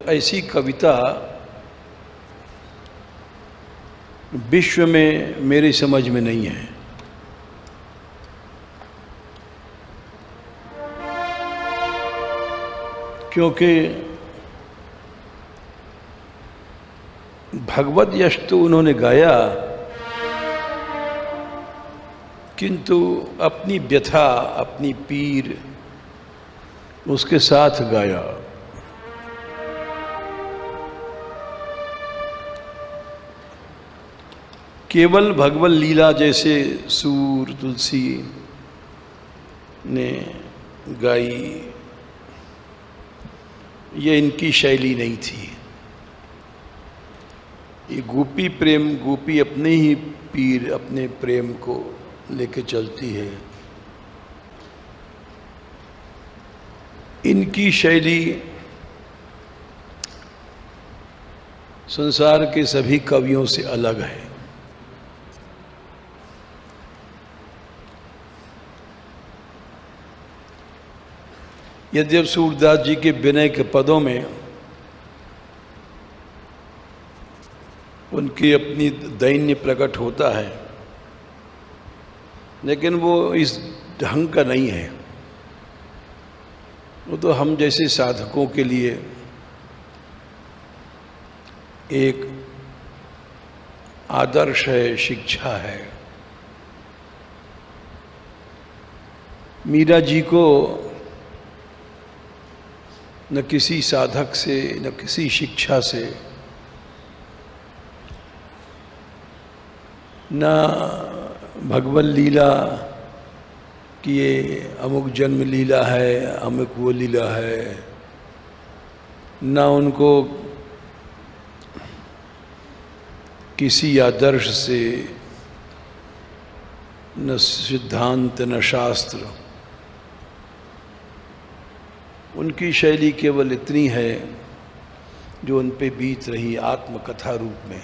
ऐसी कविता विश्व में मेरी समझ में नहीं है। क्योंकि भगवत यश तो उन्होंने गाया, किंतु अपनी व्यथा, अपनी पीर उसके साथ गाया। केवल भगवत लीला जैसे सूर तुलसी ने गाई, ये इनकी शैली नहीं थी। ये गोपी प्रेम, गोपी अपने ही पीर, अपने प्रेम को लेके चलती है। इनकी शैली संसार के सभी कवियों से अलग है। यद्यपि सूरदास जी के विनय के पदों में उनकी अपनी दैन्य प्रकट होता है, लेकिन वो इस ढंग का नहीं है। वो तो हम जैसे साधकों के लिए एक आदर्श है, शिक्षा है। मीरा जी को न किसी साधक से, न किसी शिक्षा से, न भगवत लीला कि ये अमुक जन्म लीला है, अमुक वो लीला है, न उनको किसी आदर्श से, न सिद्धांत, न शास्त्र। उनकी शैली केवल इतनी है जो उन पे बीत रही आत्मकथा रूप में,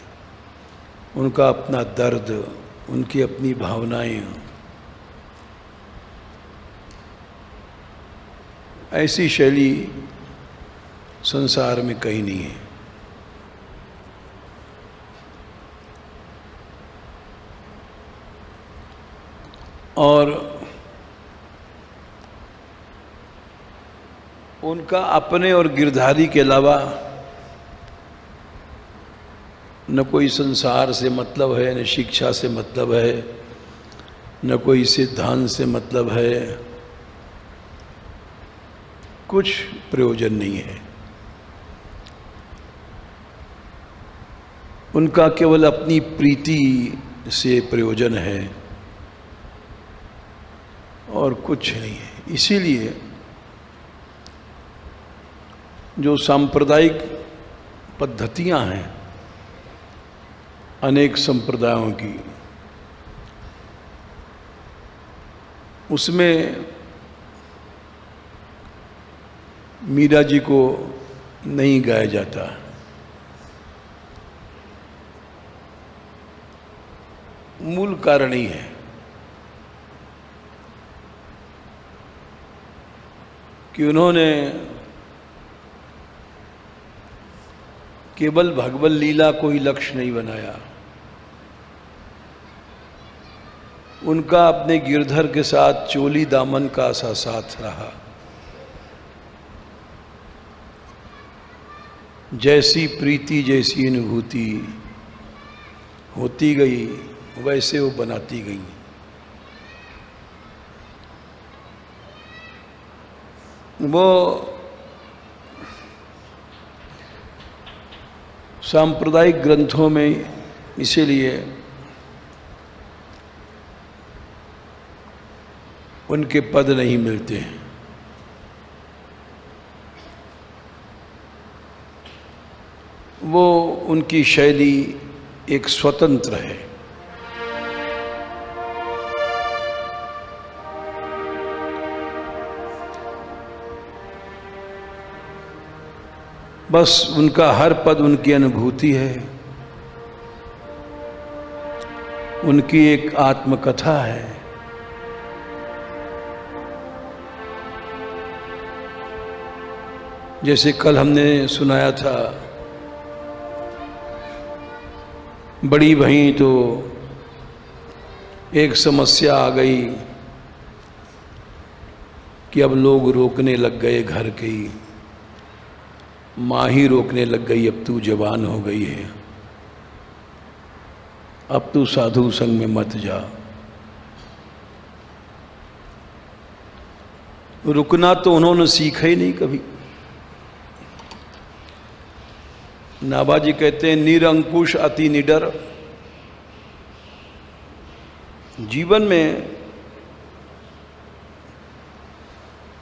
उनका अपना दर्द, उनकी अपनी भावनाएं। ऐसी शैली संसार में कहीं नहीं है। और उनका अपने और गिरधारी के अलावा न कोई संसार से मतलब है, न शिक्षा से मतलब है, न कोई सिद्धांत से मतलब है। कुछ प्रयोजन नहीं है। उनका केवल अपनी प्रीति से प्रयोजन है और कुछ नहीं है। इसीलिए जो सांप्रदायिक पद्धतियां हैं अनेक संप्रदायों की, उसमें मीरा जी को नहीं गाया जाता। मूल कारण ही है कि उन्होंने केवल भगवत लीला को ही लक्ष्य नहीं बनाया। उनका अपने गिरधर के साथ चोली दामन का सा साथ रहा। जैसी प्रीति, जैसी अनुभूति होती गई, वैसे वो बनाती गई। वो सांप्रदायिक ग्रंथों में इसीलिए उनके पद नहीं मिलते हैं। वो उनकी शैली एक स्वतंत्र है। बस उनका हर पद उनकी अनुभूति है, उनकी एक आत्मकथा है। जैसे कल हमने सुनाया था, बड़ी भई तो एक समस्या आ गई कि अब लोग रोकने लग गए, घर की माँ ही रोकने लग गई, अब तू जवान हो गई है, अब तू साधु संग में मत जा। रुकना तो उन्होंने सीखा ही नहीं कभी। नाभाजी कहते हैं, निरंकुश अति निडर। जीवन में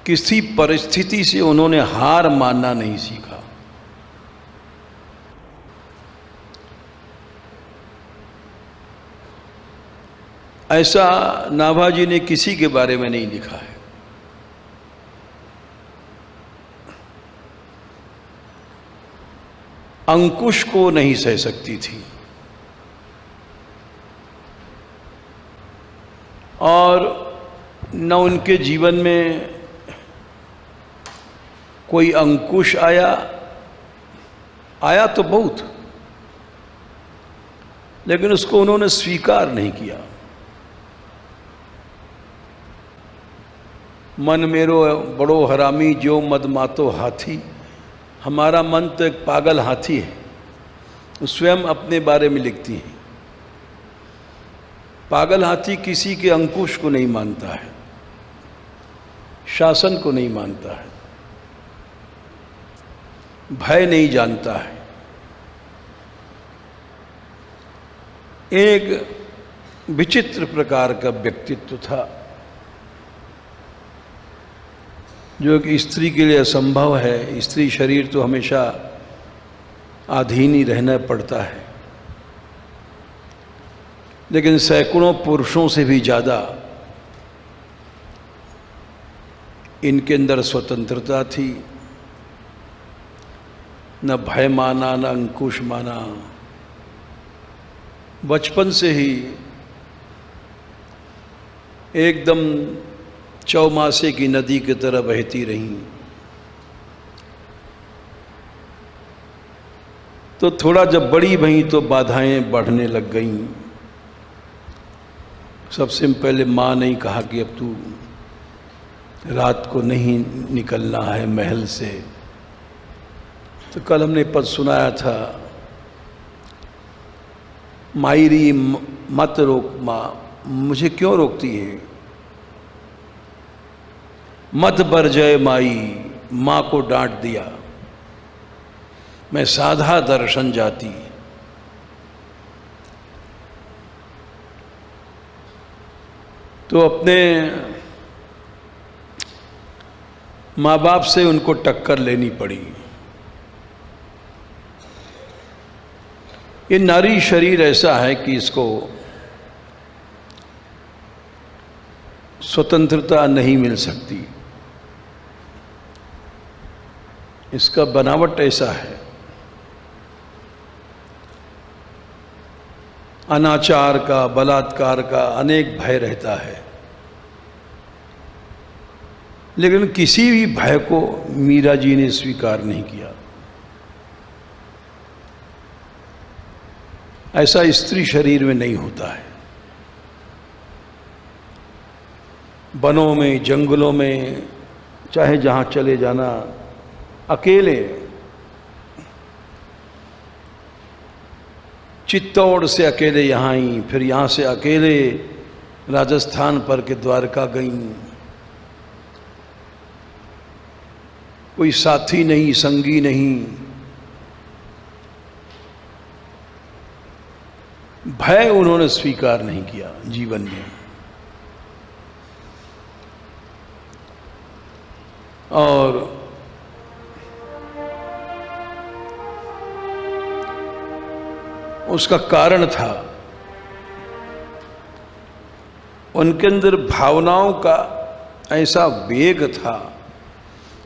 किसी परिस्थिति से उन्होंने हार मानना नहीं सीखा। ऐसा नाभाजी ने किसी के बारे में नहीं लिखा है। अंकुश को नहीं सह सकती थी और न उनके जीवन में कोई अंकुश आया तो बहुत, लेकिन उसको उन्होंने स्वीकार नहीं किया। मन मेरो बड़ो हरामी जो मद मातो हाथी। हमारा मन तो एक पागल हाथी है, वो स्वयं अपने बारे में लिखती हैं। पागल हाथी किसी के अंकुश को नहीं मानता है, शासन को नहीं मानता है, भय नहीं जानता है। एक विचित्र प्रकार का व्यक्तित्व था जो कि स्त्री के लिए असंभव है। स्त्री शरीर तो हमेशा अधीन ही रहना पड़ता है, लेकिन सैकड़ों पुरुषों से भी ज़्यादा इनके अंदर स्वतंत्रता थी। न भय माना, न अंकुश माना। बचपन से ही एकदम चौमासे की नदी की तरह बहती रहीं। तो थोड़ा जब बड़ी भई तो बाधाएं बढ़ने लग गईं। सबसे पहले माँ ने कहा कि अब तू रात को नहीं निकलना है महल से। तो कल हमने पद सुनाया था, मायरी मत रोक माँ, मुझे क्यों रोकती है? मत बर जय माई, माँ को डांट दिया। मैं साधा दर्शन जाती। तो अपने माँ बाप से उनको टक्कर लेनी पड़ी। ये नारी शरीर ऐसा है कि इसको स्वतंत्रता नहीं मिल सकती। इसका बनावट ऐसा है, अनाचार का, बलात्कार का अनेक भय रहता है, लेकिन किसी भी भय को मीरा जी ने स्वीकार नहीं किया। ऐसा स्त्री शरीर में नहीं होता है। वनों में, जंगलों में, चाहे जहाँ चले जाना, अकेले। चित्तौड़ से अकेले यहाँ आई, फिर यहाँ से अकेले राजस्थान पर के द्वारका गईं। कोई साथी नहीं, संगी नहीं। भय उन्होंने स्वीकार नहीं किया जीवन में। और उसका कारण था उनके अंदर भावनाओं का ऐसा वेग था,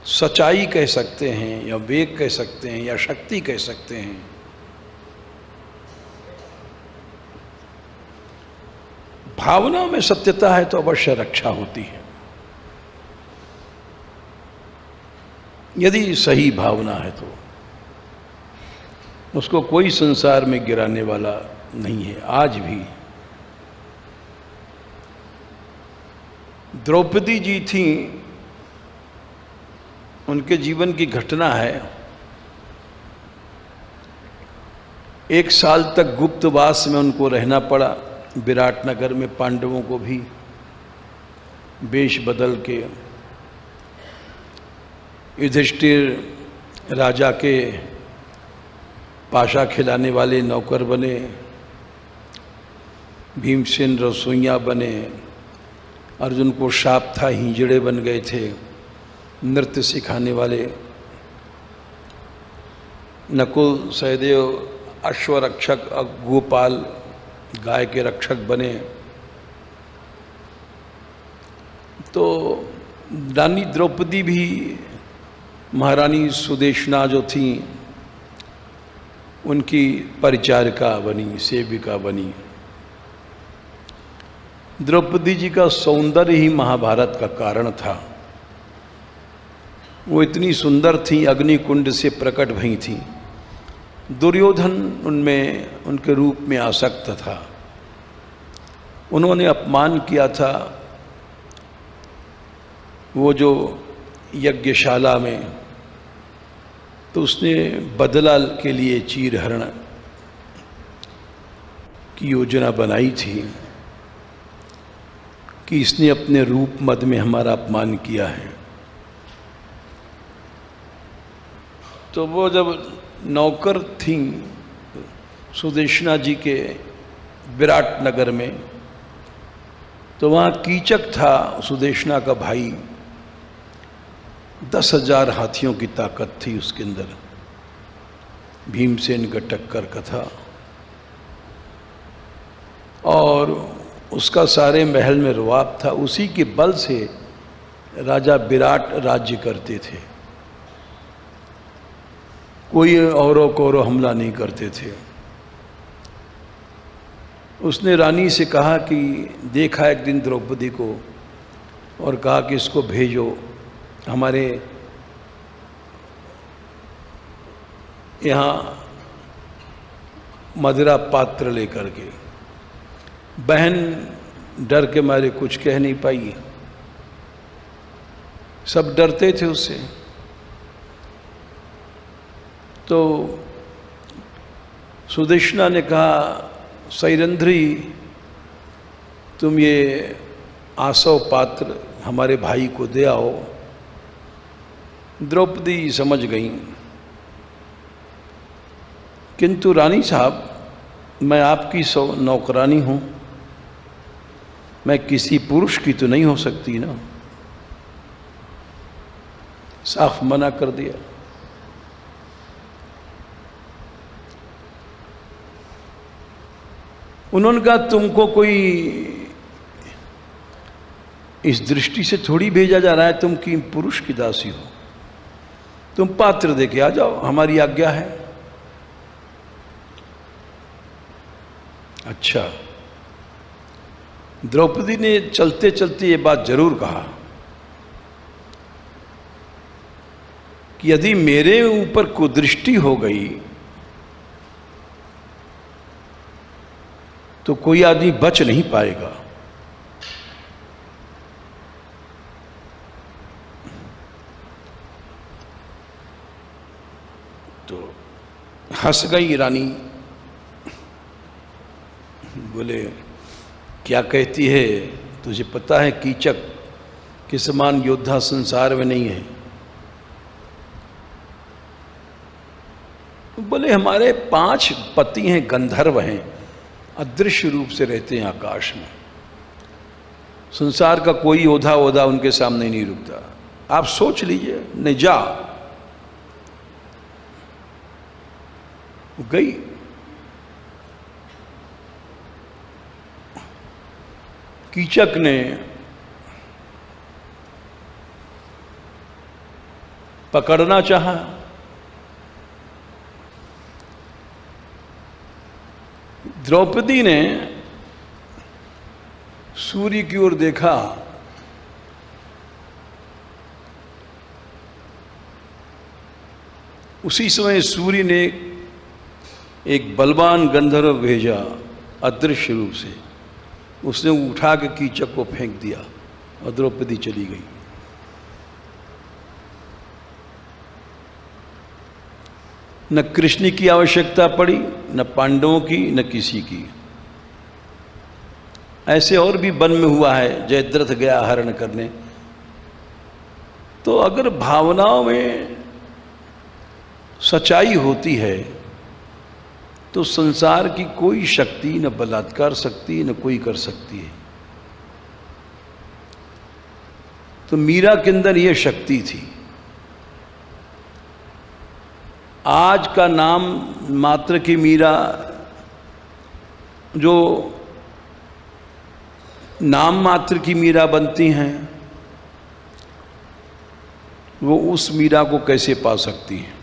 सच्चाई कह सकते हैं या वेग कह सकते हैं या शक्ति कह सकते हैं। भावना में सत्यता है तो अवश्य रक्षा होती है। यदि सही भावना है तो उसको कोई संसार में गिराने वाला नहीं है। आज भी द्रौपदी जी थी, उनके जीवन की घटना है। 1 साल तक गुप्तवास में उनको रहना पड़ा विराटनगर में, पांडवों को भी वेश बदल के। युधिष्ठिर राजा के पाशा खिलाने वाले नौकर बने, भीमसेन रसोइया बने, अर्जुन को शाप था हिंजड़े बन गए थे, नृत्य सिखाने वाले, नकुल सहदेव अश्वरक्षक, गोपाल गाय के रक्षक बने। तो रानी द्रौपदी भी महारानी सुदेशना जो थी उनकी परिचारिका बनी, सेविका बनी। द्रौपदी जी का सौंदर्य ही महाभारत का कारण था। वो इतनी सुंदर थी, अग्निकुंड से प्रकट भई थी। दुर्योधन उनमें, उनके रूप में आसक्त था। उन्होंने अपमान किया था। वो जो यज्ञशाला में, तो उसने बदला के लिए चीरहरण की योजना बनाई थी कि इसने अपने रूप मद में हमारा अपमान किया है। तो वो जब नौकर थी सुदेशना जी के विराटनगर में, तो वहाँ कीचक था सुदेशना का भाई। 10,000 हाथियों की ताकत थी उसके अंदर, भीमसेन का टक्कर का था। और उसका सारे महल में रुआब था। उसी के बल से राजा विराट राज्य करते थे। कोई औरों को हमला नहीं करते थे। उसने रानी से कहा कि देखा एक दिन द्रौपदी को और कहा कि इसको भेजो हमारे यहाँ मदिरा पात्र लेकर के। बहन डर के मारे कुछ कह नहीं पाई, सब डरते थे उससे। तो सुदेशना ने कहा, सैरंध्री तुम ये आसव पात्र हमारे भाई को दे आओ। द्रौपदी समझ गई, किंतु रानी साहब मैं आपकी नौकरानी हूँ, मैं किसी पुरुष की तो नहीं हो सकती ना। साफ मना कर दिया। उन्होंने कहा तुमको कोई इस दृष्टि से थोड़ी भेजा जा रहा है तुम कि पुरुष की दासी हो, तुम पात्र देके आ जाओ, हमारी आज्ञा है। अच्छा, द्रौपदी ने चलते चलते ये बात जरूर कहा कि यदि मेरे ऊपर कुदृष्टि हो गई तो कोई आदमी बच नहीं पाएगा। तो हंस गई रानी, बोले क्या कहती है, तुझे पता है कीचक के समान योद्धा संसार में नहीं है। बोले हमारे 5 पति हैं, गंधर्व हैं, अदृश्य रूप से रहते हैं आकाश में। संसार का कोई योद्धा उनके सामने नहीं रुकता। आप सोच लीजिए। नहीं जा, गई। कीचक ने पकड़ना चाहा, द्रौपदी ने सूर्य की ओर देखा उसी समय सूर्य ने एक बलवान गंधर्व भेजा अदृश्य रूप से, उसने उठा के कीचक को फेंक दिया और द्रौपदी चली गई। न कृष्ण की आवश्यकता पड़ी, न पांडवों की, न किसी की। ऐसे और भी वन में हुआ है, जयद्रथ गया हरण करने। तो अगर भावनाओं में सच्चाई होती है तो संसार की कोई शक्ति, न बलात्कार सकती, न कोई कर सकती है। तो मीरा के अंदर यह शक्ति थी। आज का नाम मात्र की मीरा, जो नाम मात्र की मीरा बनती हैं, वो उस मीरा को कैसे पा सकती हैं?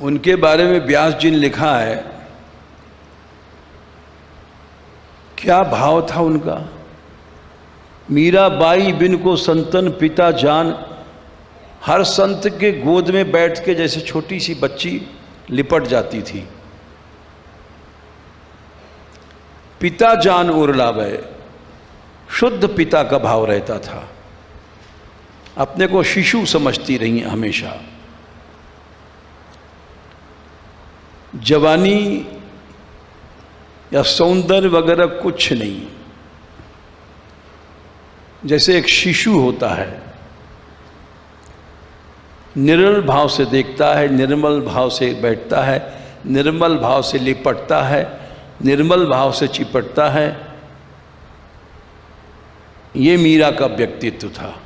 उनके बारे में व्यास जी ने लिखा है, क्या भाव था उनका। मीरा बाई बिन को संतन पिता जान, हर संत के गोद में बैठ के जैसे छोटी सी बच्ची लिपट जाती थी। पिता जान उरलावे, शुद्ध पिता का भाव रहता था। अपने को शिशु समझती रही हमेशा। जवानी या सौंदर्य वगैरह कुछ नहीं, जैसे एक शिशु होता है, निर्मल भाव से देखता है, निर्मल भाव से बैठता है, निर्मल भाव से लिपटता है, निर्मल भाव से चिपटता है। ये मीरा का व्यक्तित्व था।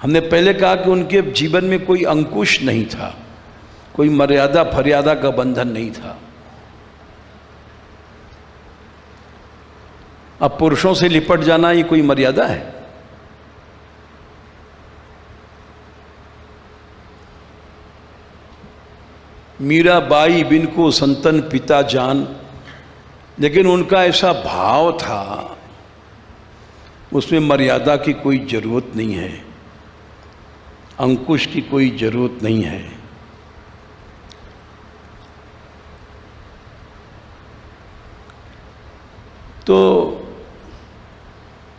हमने पहले कहा कि उनके जीवन में कोई अंकुश नहीं था, कोई मर्यादा फर्यादा का बंधन नहीं था। अब पुरुषों से लिपट जाना ये कोई मर्यादा है? मीरा बाई बिन को संतन पिता जान, लेकिन उनका ऐसा भाव था, उसमें मर्यादा की कोई जरूरत नहीं है, अंकुश की कोई जरूरत नहीं है। तो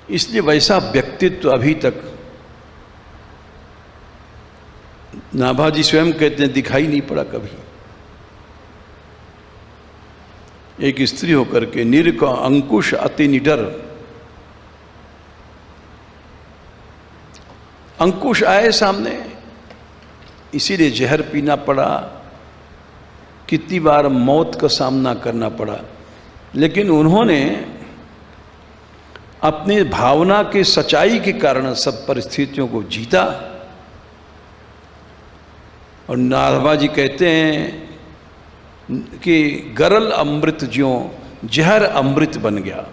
इसलिए वैसा व्यक्तित्व अभी तक नाभाजी स्वयं कहते हैं दिखाई नहीं पड़ा कभी। एक स्त्री होकर के निर का अंकुश अति निडर, अंकुश आए सामने, इसीलिए जहर पीना पड़ा, कितनी बार मौत का सामना करना पड़ा, लेकिन उन्होंने अपने भावना के सच्चाई के कारण सब परिस्थितियों को जीता। और नाभाजी कहते हैं कि गरल अमृत ज्यों जहर अमृत बन गया।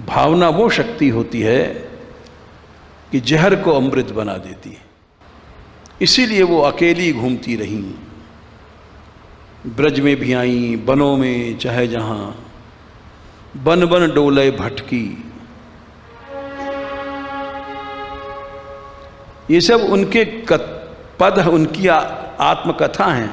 भावना वो शक्ति होती है कि जहर को अमृत बना देती है। इसीलिए वो अकेली घूमती रहीं, ब्रज में भी आई, वनों में, चाहे जहां, बन बन डोले भटकी। ये सब उनके पद, उनकी आत्मकथा हैं।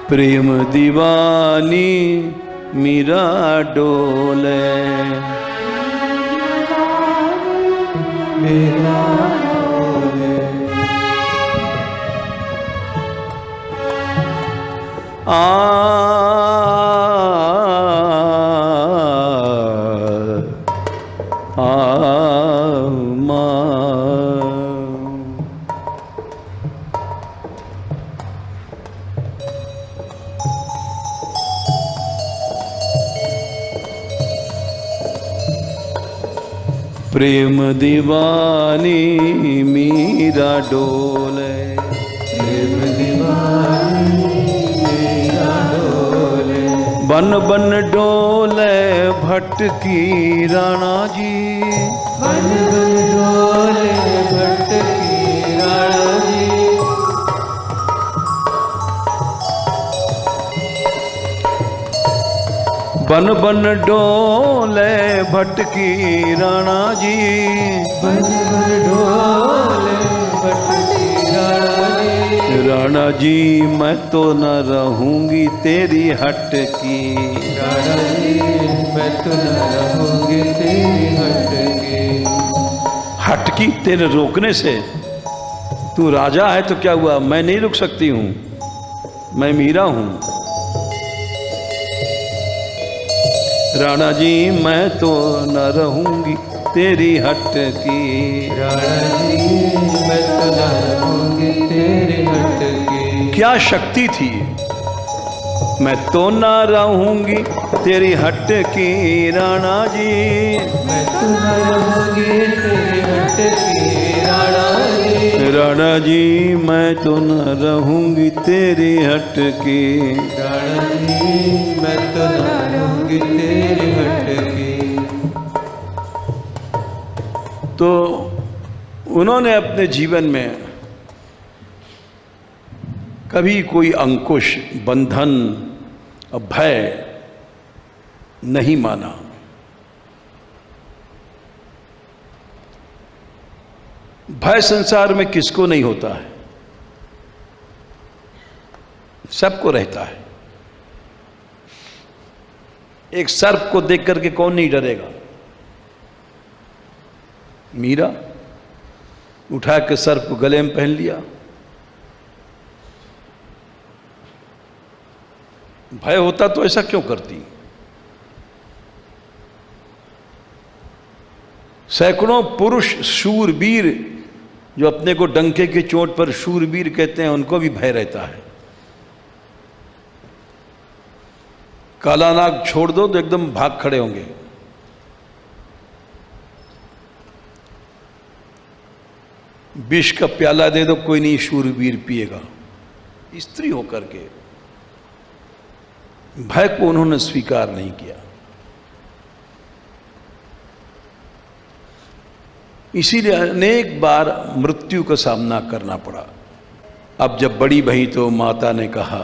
प्रेम दीवानी मीरा डोले, मीरा डोले, प्रेम दीवानी मीरा डोले, प्रेम दीवानी मीरा डोले, बन बन डोले भटकी राणा जी, बन बन डोले भटकी राणा जी। बन बन डोले भटकी राणा जी, बन बन डोले भटकी राणा जी। राणा जी मैं तो न रहूंगी तेरी हटकी, राणा जी मैं तो न रहूंगी तेरी हटकी। हटकी तेरे रोकने से, तू राजा है तो क्या हुआ, मैं नहीं रुक सकती हूं, मैं मीरा हूं। राणा जी मैं तो न रहूंगी तेरी हटकी, राणा जी मैं तो न रहूंगी तेरी हटकी। क्या शक्ति थी, मैं तो न रहूंगी तेरी हटकी राणा जी, मैं तो न रहूंगी तेरी हटकी राणा जी। राणा जी मैं तो न रहूंगी तेरी हटकी। राणा जी मैं तो न रहूंगी तेरी हटकी। तो उन्होंने अपने जीवन में कभी कोई अंकुश, बंधन, भय नहीं माना। भय संसार में किसको नहीं होता है, सबको रहता है। एक सर्प को देख करके कौन नहीं डरेगा। मीरा उठा के सर्प को गले में पहन लिया। भय होता तो ऐसा क्यों करती। सैकड़ों पुरुष शूरवीर जो अपने को डंके की चोट पर शूरवीर कहते हैं, उनको भी भय रहता है। काला नाग छोड़ दो तो एकदम भाग खड़े होंगे। विष का प्याला दे दो, कोई नहीं शूरवीर पिएगा। स्त्री होकर के भय को उन्होंने स्वीकार नहीं किया। इसीलिए अनेक बार मृत्यु का सामना करना पड़ा। अब जब बड़ी भई तो माता ने कहा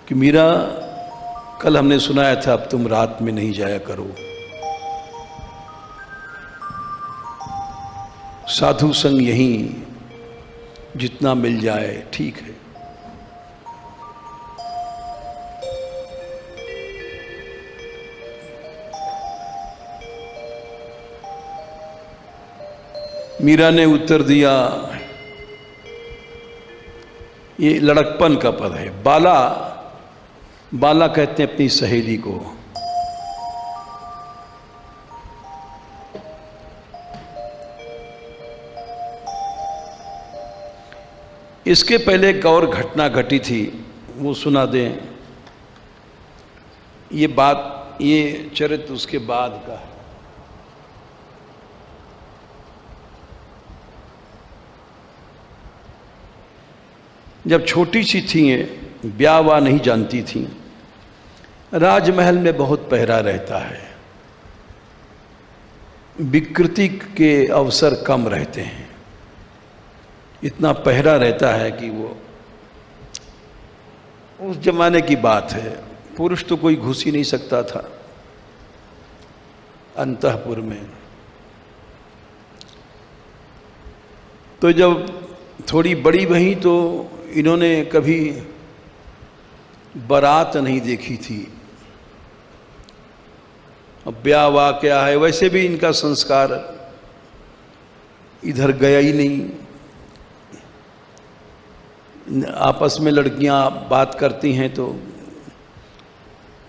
कि मीरा, कल हमने सुनाया था अब तुम रात में नहीं जाया करो, साधु संग यहीं जितना मिल जाए ठीक है। मीरा ने उत्तर दिया, ये लड़कपन का पद है। बाला, बाला कहते हैं अपनी सहेली को। इसके पहले एक और घटना घटी थी, वो सुना दें। ये बात, ये चरित्र उसके बाद का है। जब छोटी सी थी, ब्याह वा नहीं जानती थी, राजमहल में बहुत पहरा रहता है, विकृति के अवसर कम रहते हैं। इतना पहरा रहता है कि वो उस जमाने की बात है, पुरुष तो कोई घुस ही नहीं सकता था अंतःपुर में। तो जब थोड़ी बड़ी भई तो इन्होंने कभी बारात नहीं देखी थी। अब ब्याह वा क्या है, वैसे भी इनका संस्कार इधर गया ही नहीं। आपस में लड़कियां बात करती हैं तो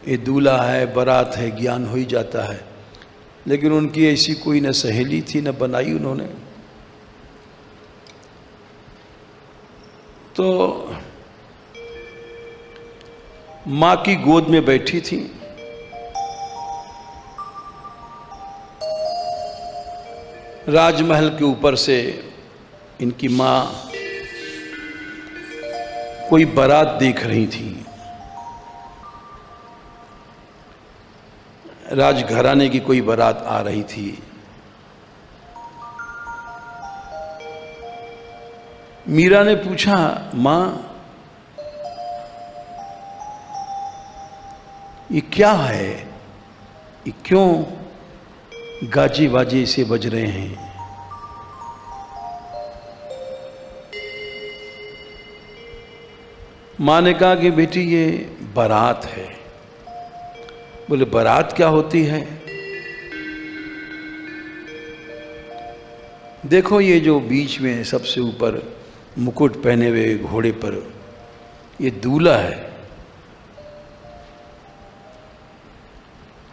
ये दूल्हा है, बारात है, ज्ञान हो ही जाता है। लेकिन उनकी ऐसी कोई न सहेली थी न बनाई उन्होंने। तो मां की गोद में बैठी थी। राजमहल के ऊपर से इनकी मां कोई बारात देख रही थी। राजघराने की कोई बारात आ रही थी। मीरा ने पूछा, मां ये क्या है, ये क्यों गाजे बाजे से बज रहे हैं? मां ने कहा कि बेटी ये बारात है। बोले बारात क्या होती है? देखो ये जो बीच में सबसे ऊपर मुकुट पहने हुए घोड़े पर ये दूल्हा है।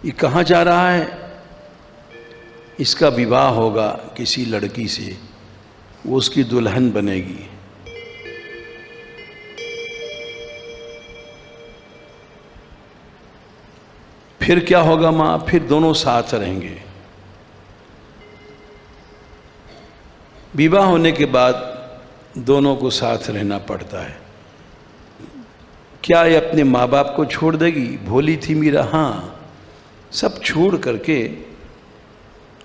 ये कहाँ जा रहा है? इसका विवाह होगा किसी लड़की से, वो उसकी दुल्हन बनेगी। फिर क्या होगा मां? फिर दोनों साथ रहेंगे। विवाह होने के बाद दोनों को साथ रहना पड़ता है। क्या ये अपने माँ बाप को छोड़ देगी? भोली थी मीरा। हाँ, सब छोड़ करके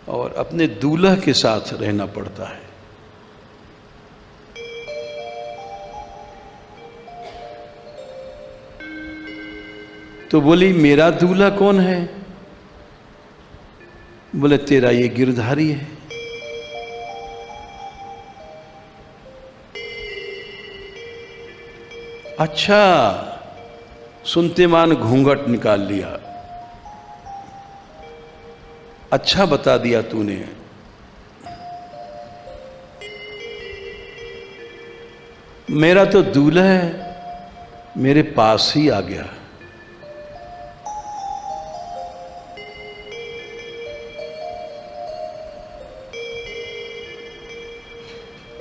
और अपने दूल्हा के साथ रहना पड़ता है। तो बोली मेरा दूल्हा कौन है? बोले तेरा ये गिरधारी है। अच्छा, सुनते मान घूंघट निकाल लिया। अच्छा बता दिया तूने। मेरा तो दूल्हा है, मेरे पास ही आ गया।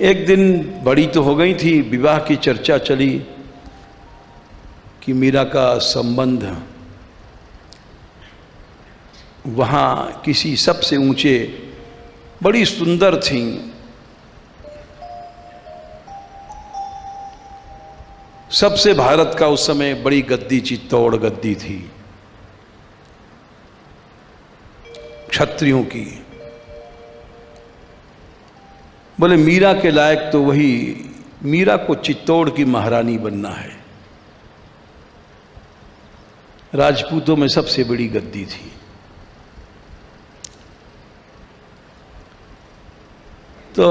एक दिन बड़ी तो हो गई थी, विवाह की चर्चा चली कि मीरा का संबंध वहां किसी सबसे ऊंचे, बड़ी सुंदर थी, सबसे भारत का उस समय बड़ी गद्दी, चित्तौड़ गद्दी थी क्षत्रियों की। बोले मीरा के लायक तो वही, मीरा को चित्तौड़ की महारानी बनना है। राजपूतों में सबसे बड़ी गद्दी थी। तो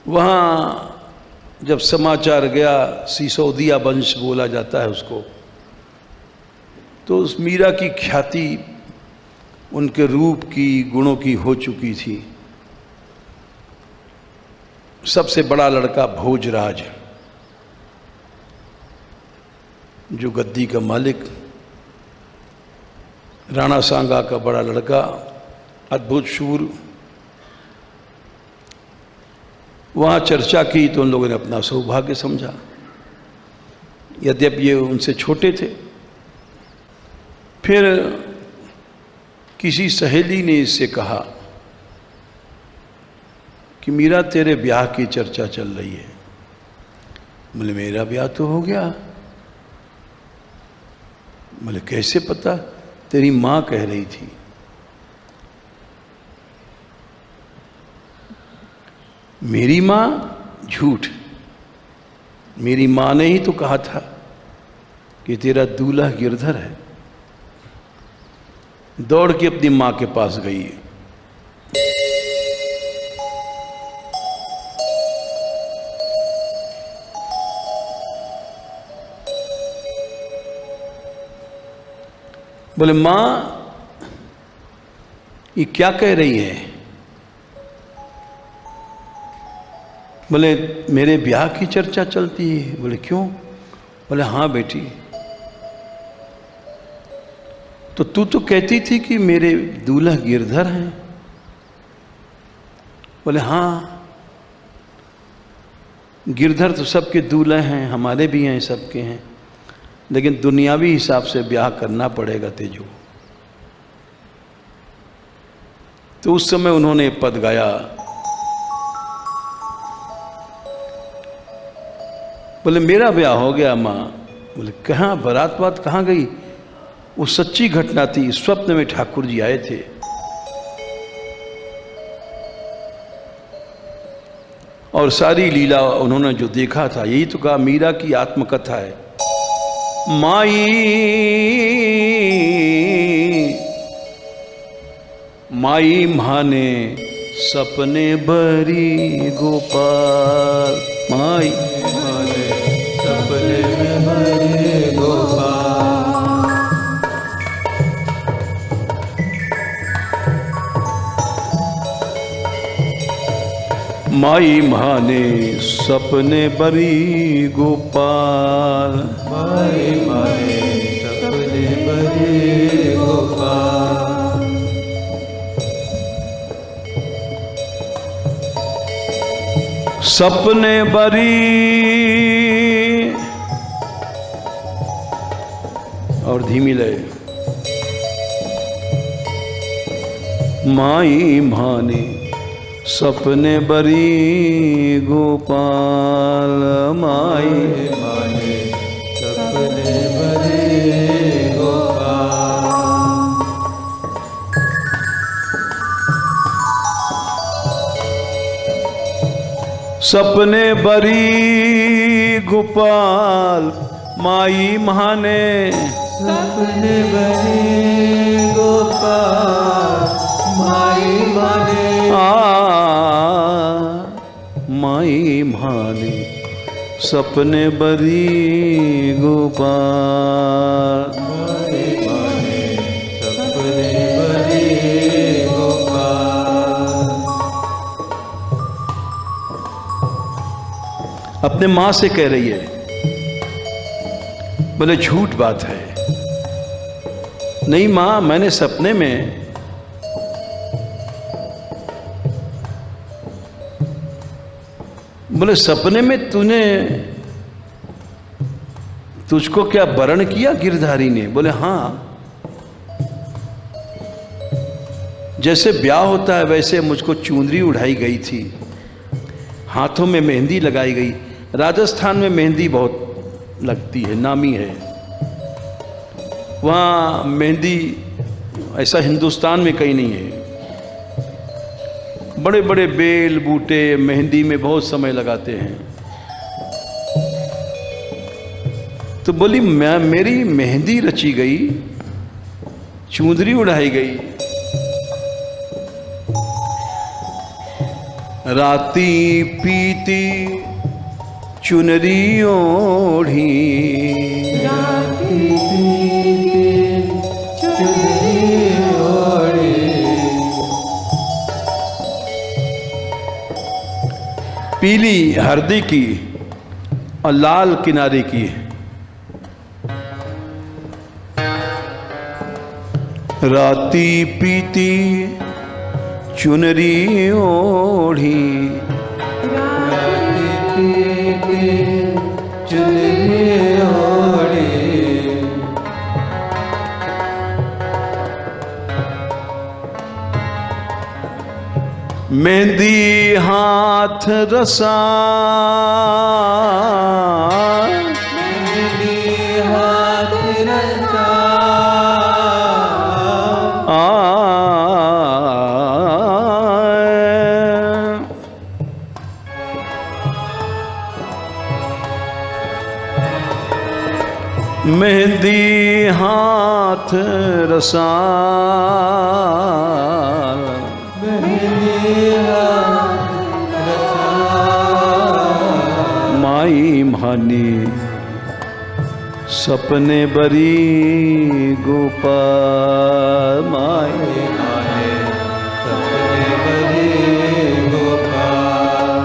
वहाँ जब समाचार गया, सिसोदिया वंश बोला जाता है उसको, तो उस मीरा की ख्याति उनके रूप की, गुणों की हो चुकी थी। सबसे बड़ा लड़का भोजराज, जो गद्दी का मालिक, राणा सांगा का बड़ा लड़का, अद्भुत शूर, वहाँ चर्चा की तो उन लोगों ने अपना सौभाग्य समझा, यद्यपि ये उनसे छोटे थे। फिर किसी सहेली ने इससे कहा कि मीरा तेरे ब्याह की चर्चा चल रही है। बोले मेरा ब्याह तो हो गया। बोले कैसे पता? तेरी माँ कह रही थी। मेरी माँ? झूठ। मेरी माँ ने ही तो कहा था कि तेरा दूल्हा गिरधर है। दौड़ के अपनी माँ के पास गई। बोले माँ ये क्या कह रही है? बोले मेरे ब्याह की चर्चा चलती है। बोले क्यों? बोले हाँ बेटी, तो तू तो कहती थी कि मेरे दूल्हा गिरधर हैं। बोले हाँ, गिरधर तो सबके दूल्हे हैं, हमारे भी हैं, सबके हैं, लेकिन दुनियावी हिसाब से ब्याह करना पड़ेगा तेजो। तो उस समय उन्होंने पद गाया, बोले मेरा ब्याह हो गया माँ। बोले कहाँ, बारात बात कहाँ गई? वो सच्ची घटना थी, स्वप्न में ठाकुर जी आए थे। और सारी लीला उन्होंने जो देखा था, यही तो कहा मीरा की आत्मकथा है। माई माई माने सपने भरी गोपाल, माई माने सपने में भरे गोपाल। माई माने सपने भरी गोपाल, माई माने सपने भरे गोपाल। सपने बरी और धीमी लय। माई माने सपने बरी गोपाल, माई माने सपने भरे गोपाल। सपने बरी गोपाल, माई माने सपने भरे गोपाल, माई माने माई माने सपने बरी गोपाल, माई माने सपने भरे गोपाल। अपने मां से कह रही है। बोले झूठ बात है। नहीं मां, मैंने सपने में बोले सपने में तुझको क्या वरण किया गिरधारी ने? बोले हाँ, जैसे ब्याह होता है वैसे मुझको चुंदरी उड़ाई गई थी, हाथों में मेहंदी लगाई गई। राजस्थान में मेहंदी बहुत लगती है, नामी है वहाँ मेहंदी, ऐसा हिंदुस्तान में कहीं नहीं है। बड़े बड़े बेल बूटे मेहंदी में बहुत समय लगाते हैं। तो बोली मेरी मेहंदी रची गई, चुंदरी उड़ाई गई, राती पीती चुनरी ओढ़ी, राती पीती चुनरी ओढ़ी। पीली हरदी की और लाल किनारे की, राती पीती चुनरी ओढ़ी, राती पीती चुनरी ओढ़ी। मेहंदी हाथ रसा, मेहंदी हाथ रसा। मेहंदी हाथ रसा, मेहंदी हाथ रसा। माई मानी सपने बरी गोपाल, माई माने सपने भरे गोपाल।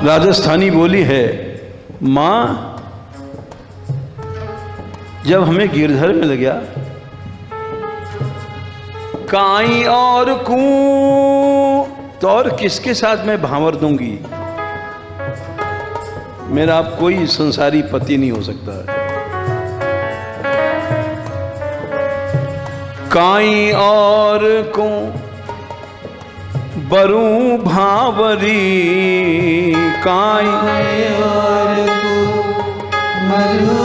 राजस्थानी बोली है। मां जब हमें गिरधर मिल गया, काई और कू तो और किसके साथ मैं भांवर दूंगी? मेरा अब कोई संसारी पति नहीं हो सकता है। काई और को बरू भावरी काई और को बरू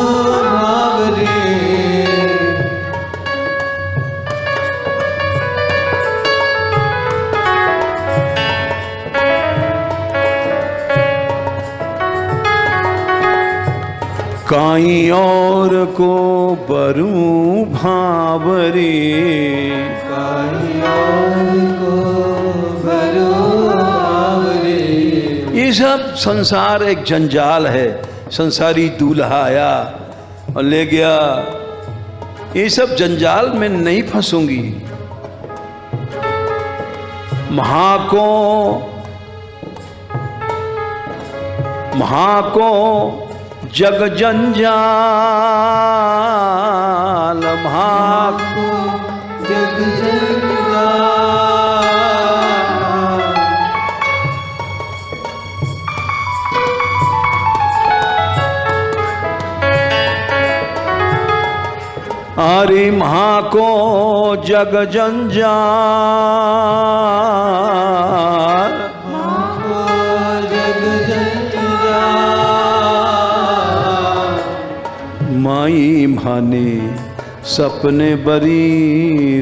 भावरी काई और को बरू भावरी काई और को बरू भावरी। ये सब संसार एक जंजाल है। संसारी दूल्हा आया और ले गया, ये सब जंजाल में नहीं फंसूंगी। महाको जग जंजाल, महाको जग जंजाल। अरे महाको जग जंजाल, जग जंजाल। माई भाने सपने बरी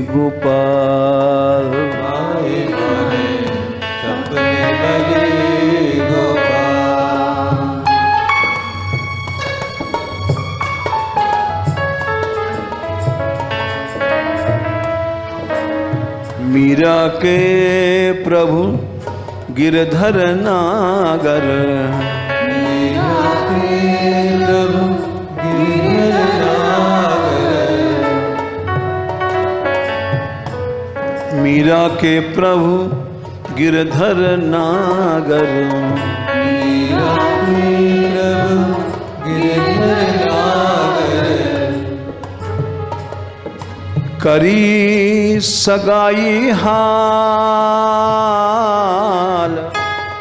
गोपाल, माई भाने सपने बरी गोपाल। मीरा के प्रभु गिरधर नागर, मीरा के प्रभु गिरधर नागर। मीरा के प्रभु गिरधर नागर, मीरा के प्रभु गिरधर नागर। करी सगाई हाल,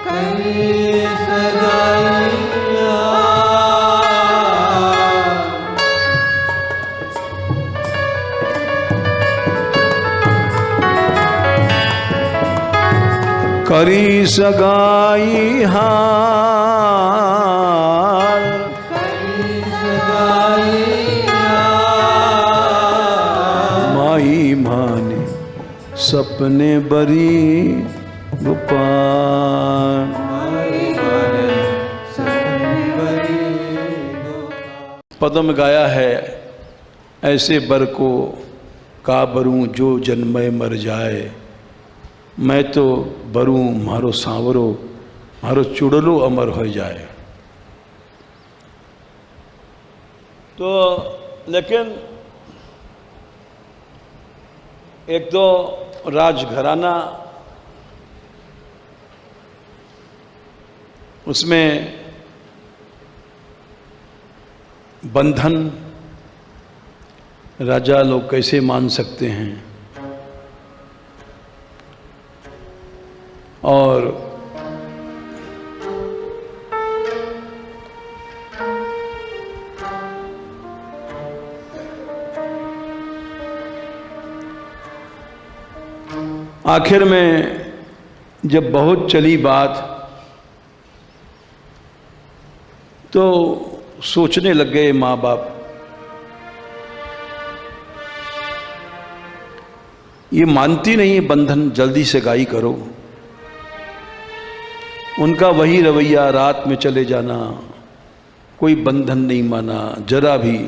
करी सगाई हाल। करी सगाई हाल, करी सगाई माई माने सपने बरी गोपाल। पदों में गाया है, ऐसे बर को का बरूं जो जन्मे मर जाए। मैं तो बरूं मारो सांवरो, मारो चुड़लो अमर हो जाए। तो लेकिन एक तो राजघराना, उसमें बंधन राजा लोग कैसे मान सकते हैं, और आखिर में जब बहुत चली बात तो सोचने लग गए माँ बाप, ये मानती नहीं है बंधन, जल्दी से गाई करो। उनका वही रवैया, रात में चले जाना, कोई बंधन नहीं माना जरा भी।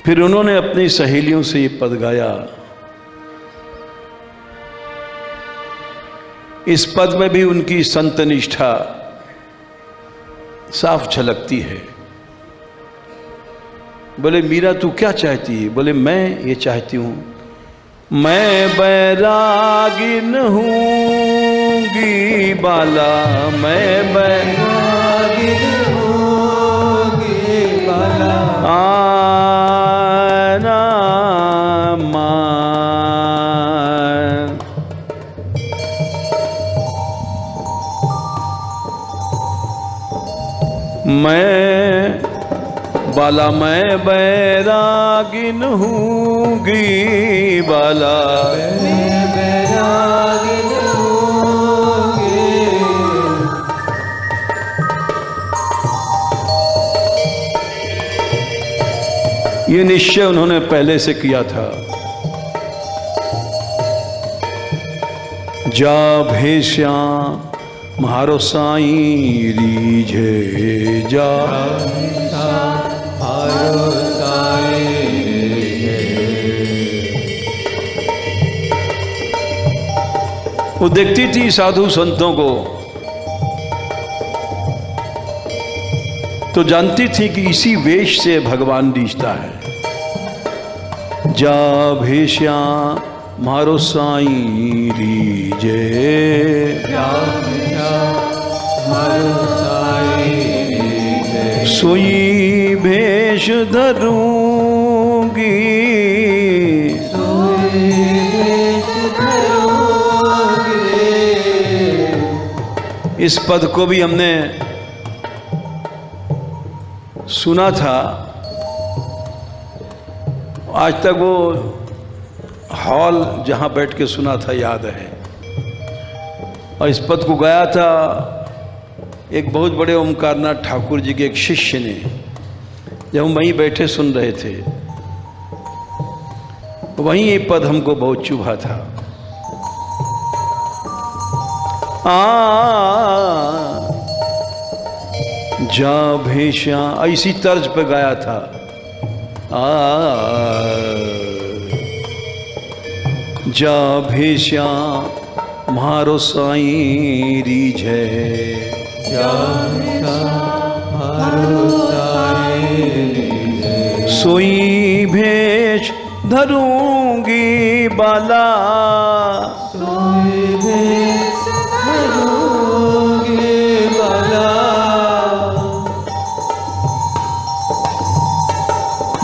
फिर उन्होंने अपनी सहेलियों से ये पद गाया। इस पद में भी उनकी संत निष्ठा साफ झलकती है। बोले मीरा तू क्या चाहती है? बोले मैं ये चाहती हूं, मैं बैरागिन हूंगी बाला, मैं बैरागिन होगी बाला। आना मान। मैं बाला मैं बैरागिन हूँगी बाला मैं बैरागिन हूँगी। ये निश्चय उन्होंने पहले से किया था। जा भेष्या म्हारो साईं रीझे जा म्हारो साईं रीझे। वो देखती थी साधु संतों को तो जानती थी कि इसी वेश से भगवान रीझता है। जा भेष्या म्हारो साईं रीझे म्हारो साईं रीझे। सोई भेष धरूंगी सोई भेष धरूंगी। इस पद को भी हमने सुना था। आज तक वो हॉल जहां बैठ के सुना था याद है। और इस पद को गाया था एक बहुत बड़े ओमकारनाथ ठाकुर जी के एक शिष्य ने, जब हम वहीं बैठे सुन रहे थे तो वहीं ये पद हमको बहुत चुभा था। जा भेषा ऐसी तर्ज पे गाया था। जा भेष्या म्हारो साईं रीझे जा म्हारो साईं रीझे। सोई भेष धरूंगी बाला सोई भेष धरूंगी बाला।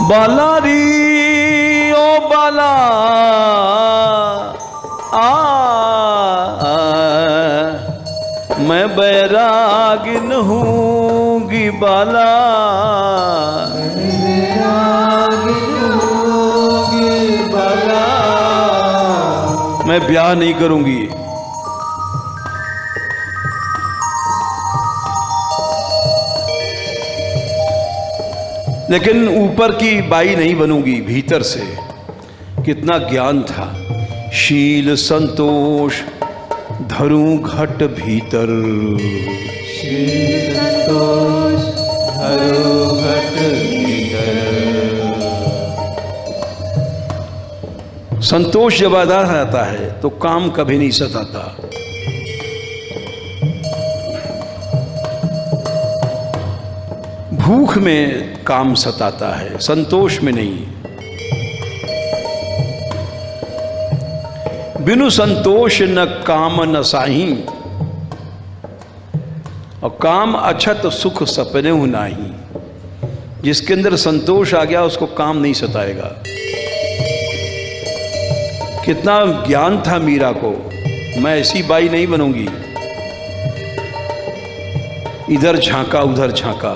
बाला री ओ बाला मैं बैरागिन हूँगी बाला। बैरागिन हूँगी बाला। मैं ब्याह नहीं करूंगी। लेकिन ऊपर की बाई नहीं बनूंगी, भीतर से कितना ज्ञान था। शील संतोष धरूं घट भीतर शील संतोष धरूं घट भीतर। संतोष जब आ जाता है तो काम कभी नहीं सताता। भूख में काम सताता है, संतोष में नहीं। बिनु संतोष न काम न साही, और काम अछत सुख सपने हूं नाही। जिसके अंदर संतोष आ गया उसको काम नहीं सताएगा। कितना ज्ञान था मीरा को, मैं ऐसी बाई नहीं बनूंगी। इधर झांका उधर झांका।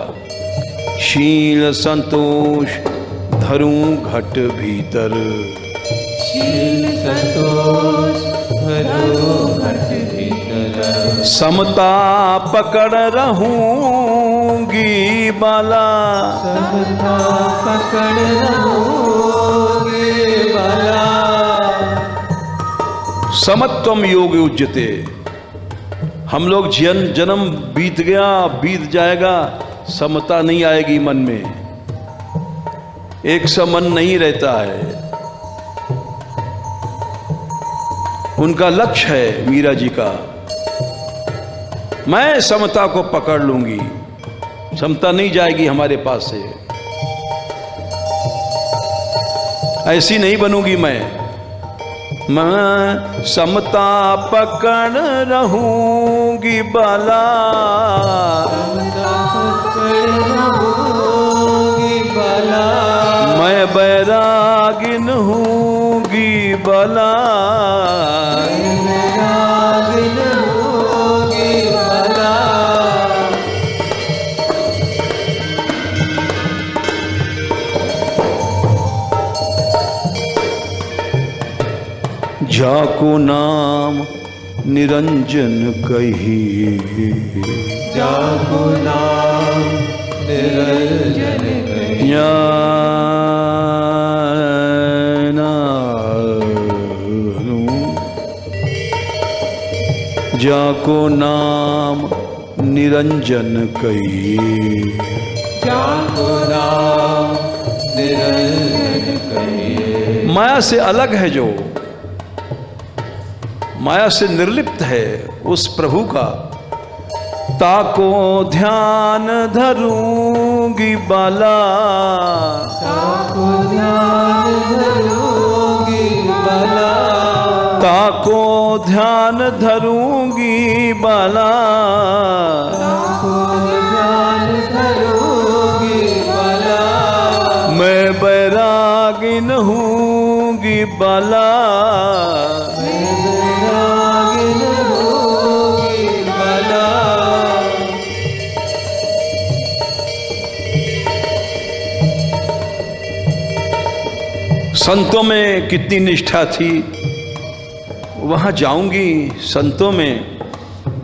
शील संतोष धरूं घट भीतर शील संतोष धरूं घट भीतर। समता पकड़ रहूंगी बाला समता पकड़ रहूंगी बाला। समत्वम योग उज्जते। हम लोग जन्म बीत गया, बीत जाएगा, समता नहीं आएगी मन में। एक सा मन नहीं रहता है। उनका लक्ष्य है मीरा जी का, मैं समता को पकड़ लूंगी, समता नहीं जाएगी हमारे पास से। ऐसी नहीं बनूंगी मैं समता पकड़ रहूंगी बाला। समता पकड़ रहूंगी बाला। मैं बैरागिन हूँगी बाला। बैरागिन हूँगी बाला। जाको नाम निरंजन कही, जाको नाम निरंजन कही। जाको नाम निरंजन कही, जाको नाम निरंजन कही। माया से अलग है जो, माया से निर्लिप्त है उस प्रभु का, ताको ध्यान धरूंगी बाला, ताको ध्यान धरूंगी बाला, ताको ध्यान धरूंगी बाला, ताको ध्यान धरूंगी बाला। मैं बैरागी न हूँगी बाला, मैं बैरागी न हूँगी बाला। संतों में कितनी निष्ठा थी, वहां जाऊंगी, संतों में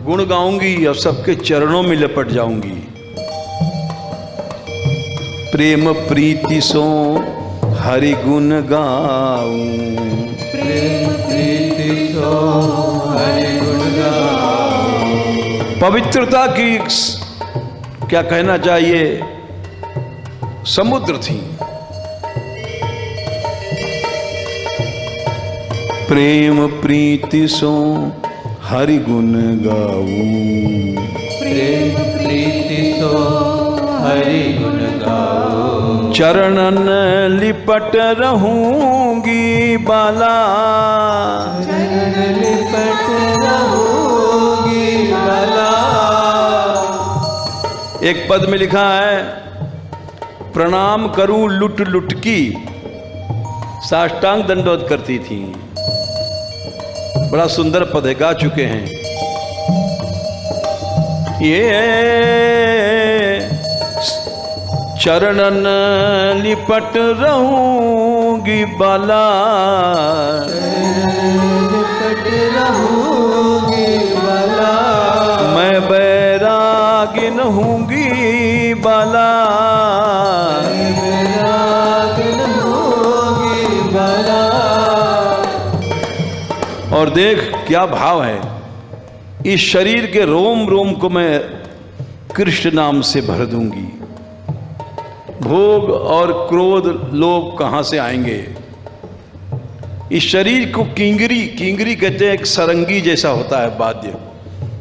गुण गाऊंगी और सबके चरणों में लपट जाऊंगी। प्रेम प्रीति सो हरि गुण गाऊं, प्रेम प्रीति सो हरि गुण गाऊं। पवित्रता की क्या कहना चाहिए, समुद्र थी। प्रेम प्रीति सो हरि गुण गाऊं, प्रेम प्रीति सो हरि गुण गाऊं। चरणन लिपट रहूंगी बाला, चरण लिपट रहूंगी बाला। एक पद में लिखा है, प्रणाम करूं लुट लुटकी, साष्टांग दंडवत करती थी। बड़ा सुंदर पद है, गा चुके हैं। ये चरणन लिपट रहूंगी बाला, लिपट रहूंगी बाला। मैं बैरागी न हूँगी बाला, मैं बैरागी न हूँगी बाला। और देख क्या भाव है, इस शरीर के रोम रोम को मैं कृष्ण नाम से भर दूंगी। भोग और क्रोध लोभ कहां से आएंगे। इस शरीर को किंगरी, किंगरी कहते हैं, एक सरंगी जैसा होता है वाद्य।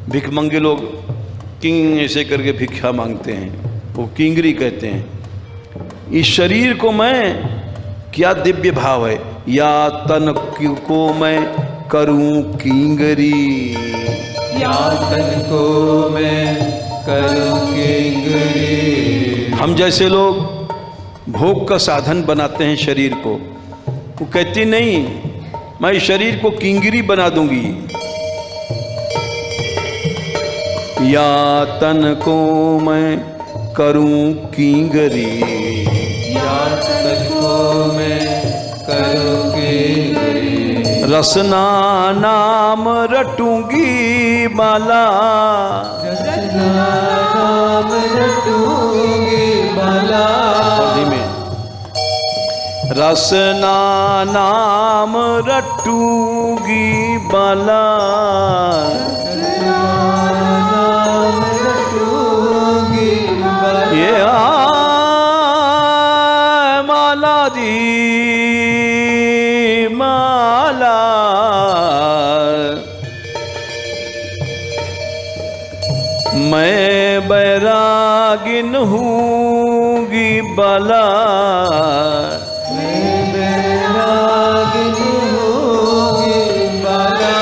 भिखमंगे लोग किंग ऐसे करके भिक्षा मांगते हैं, वो किंगरी कहते हैं। इस शरीर को मैं, क्या दिव्य भाव है, या तन को मैं करूं किंगरी, या तन को मैं करूं किंगरी। हम जैसे लोग भोग का साधन बनाते हैं शरीर को, वो कहती नहीं, मैं इस शरीर को किंगरी बना दूंगी। या तन को मैं करूं किंगरी, या तन को मैं करूं किंगरी। रसना नाम रटूंगी बाला, रसना नाम रटूंगी बाला। रसना नाम रटूंगी बाला, रसना नाम रटूंगी बाला। ये माला दी माला, मैं बैरागिन हूँगी बाला, मैं बैरागिन हूँगी बाला।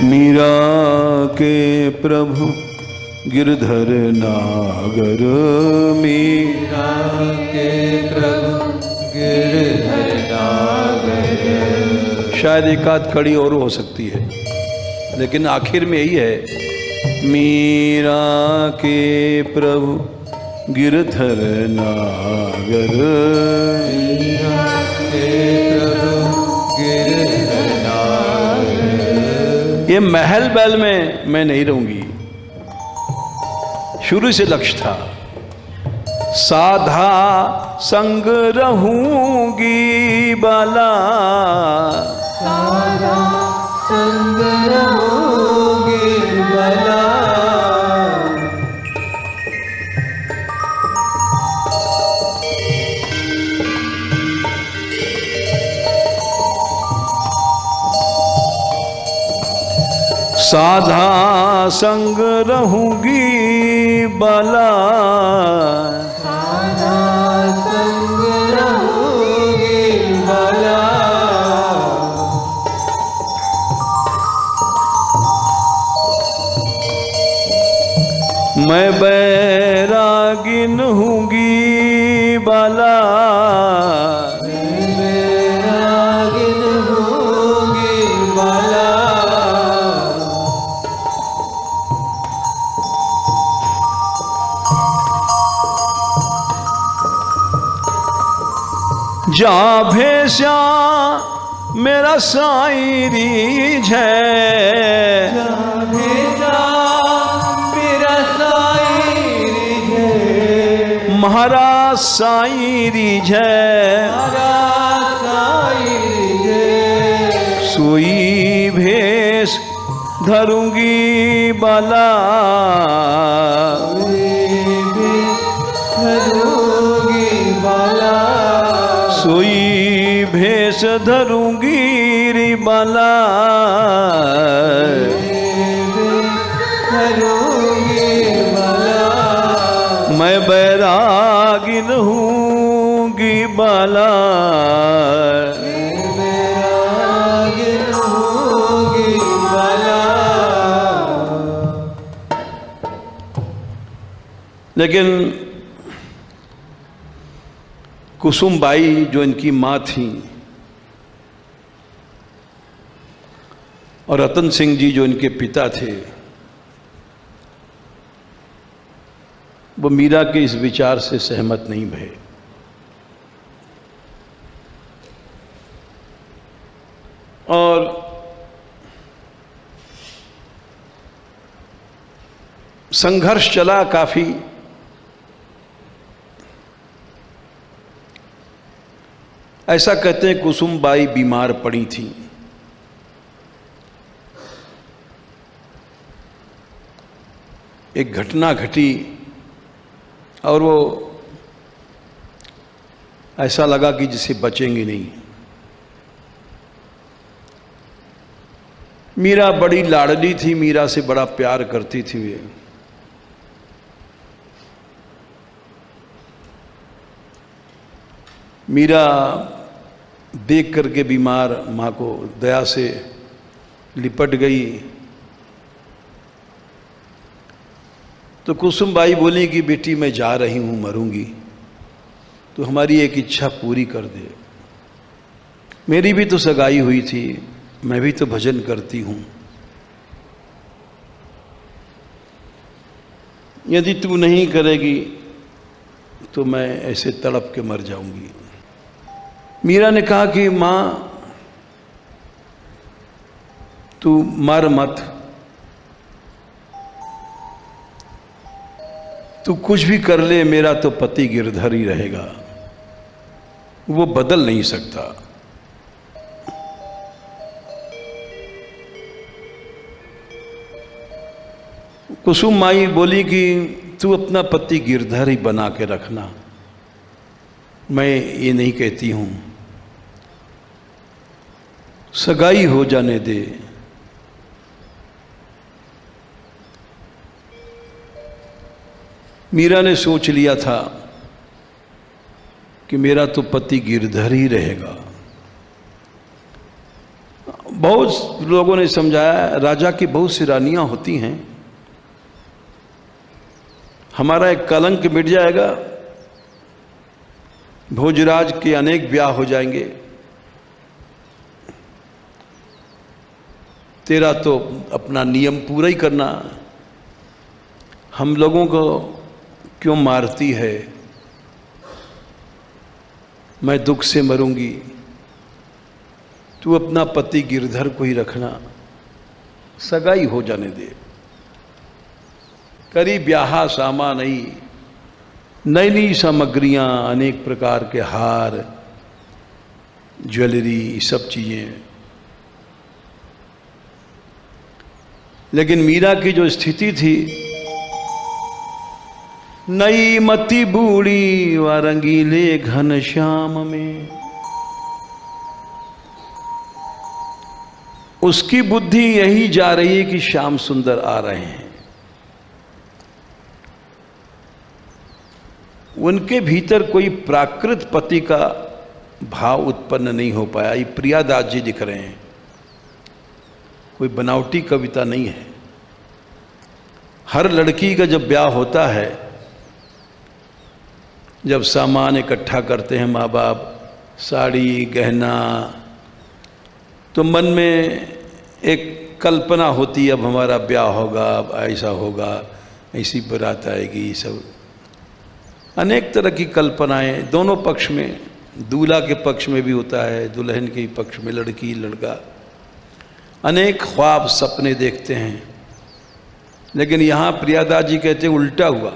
मीरा के प्रभु गिरधर नागर, मीरा के प्रभु गिरधर नागर। शायद एक आध कड़ी और हो सकती है, लेकिन आखिर में यही है, मीरा के प्रभु गिरधर नागर, मीरा के प्रभु गिरधर नागर। ये महल बैल में मैं नहीं रहूंगी, शुरू से लक्ष्य था। साधा संग रहूंगी बाला, साधा संग रहूंगी बाला। साधा संग रहूंगी बाला, साधा संग रहूंगी बाला। मैं बैरागिन हूँगी बाला, मैं बैरागिन हूँगी बाला। जा भेषा मेरा साईं रीझ है, भेजा मेरा साईं रिझे, महाराज साईं रीझ है। हमारा साईं रिझे। सोई भेष धरूंगी बाला, धरूंगी बाला। सोई भेष धरूंगी री बाला, धरूंगी बाला। मैं बैरागिन हूँगी बाला, बैरागिन हूँगी बाला। लेकिन कुसुमबाई जो इनकी माँ थी और रतन सिंह जी जो इनके पिता थे, वो मीरा के इस विचार से सहमत नहीं भये। और संघर्ष चला काफी। ऐसा कहते हैं कुसुमबाई बीमार पड़ी थी। एक घटना घटी और वो ऐसा लगा कि जिसे बचेंगे नहीं। मीरा बड़ी लाडली थी, मीरा से बड़ा प्यार करती थी वे। मीरा देख करके बीमार माँ को दया से लिपट गई। तो कुसुमबाई बोली कि बेटी मैं जा रही हूँ, मरूंगी, तो हमारी एक इच्छा पूरी कर दे। मेरी भी तो सगाई हुई थी, मैं भी तो भजन करती हूँ, यदि तू नहीं करेगी तो मैं ऐसे तड़प के मर जाऊंगी। मीरा ने कहा कि माँ तू मर मत, तू कुछ भी कर ले, मेरा तो पति गिरधर ही रहेगा, वो बदल नहीं सकता। कुसुम माई बोली कि तू अपना पति गिरधर ही बना के रखना, मैं ये नहीं कहती हूं, सगाई हो जाने दे। मीरा ने सोच लिया था कि मेरा तो पति गिरधर ही रहेगा। बहुत लोगों ने समझाया, राजा की बहुत सी रानियां होती हैं, हमारा एक कलंक मिट जाएगा, भोजराज के अनेक ब्याह हो जाएंगे, तेरा तो अपना नियम पूरा ही करना, हम लोगों को क्यों मारती है, मैं दुख से मरूंगी, तू अपना पति गिरधर को ही रखना, सगाई हो जाने दे। करी ब्याह सामा नई, नई नई सामग्रियां, अनेक प्रकार के हार, ज्वेलरी, सब चीजें। लेकिन मीरा की जो स्थिति थी, नई मती बूढ़ी व रंगीले घन श्याम में, उसकी बुद्धि यही जा रही है कि श्याम सुंदर आ रहे हैं। उनके भीतर कोई प्राकृत पति का भाव उत्पन्न नहीं हो पाया। ये प्रियादास जी दिख रहे हैं, कोई बनावटी कविता नहीं है। हर लड़की का जब ब्याह होता है, जब सामान इकट्ठा करते हैं माँ बाप, साड़ी गहना, तो मन में एक कल्पना होती है, अब हमारा ब्याह होगा, अब ऐसा होगा, ऐसी बारात आएगी, सब अनेक तरह की कल्पनाएं दोनों पक्ष में, दूल्हा के पक्ष में भी होता है, दुल्हन के पक्ष में लड़की लड़का, अनेक ख्वाब सपने देखते हैं। लेकिन यहाँ प्रियादास जी कहते हैं उल्टा हुआ,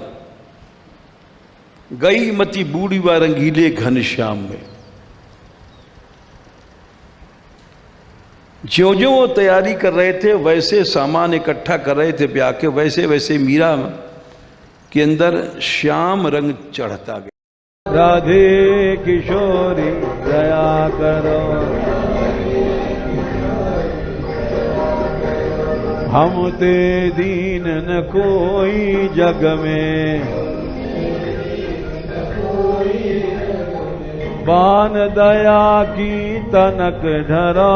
गई मती बूढ़ी व रंगीले घनश्याम में। ज्यों ज्यों वो तैयारी कर रहे थे, वैसे सामान इकट्ठा कर रहे थे ब्याह के, वैसे वैसे मीरा के अंदर श्याम रंग चढ़ता गया। राधे किशोरी दया करो, हम ते दीन न कोई जग में, बान दया की तनक धरा,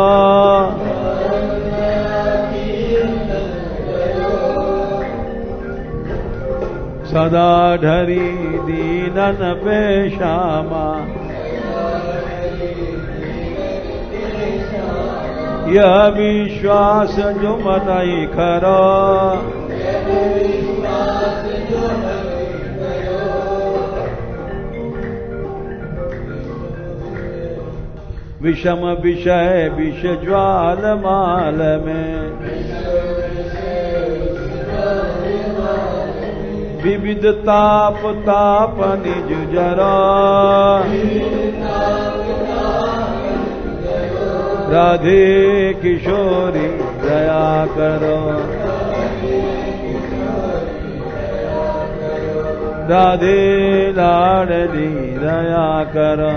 सदा ढरी दीनन पे श्यामा, यह विश्वास जो मनई खरा, विषम विषय विष ज्वाल माल में, विविध ताप ताप निज जरा, राधे किशोरी दया करो, राधे लाडली दया करो।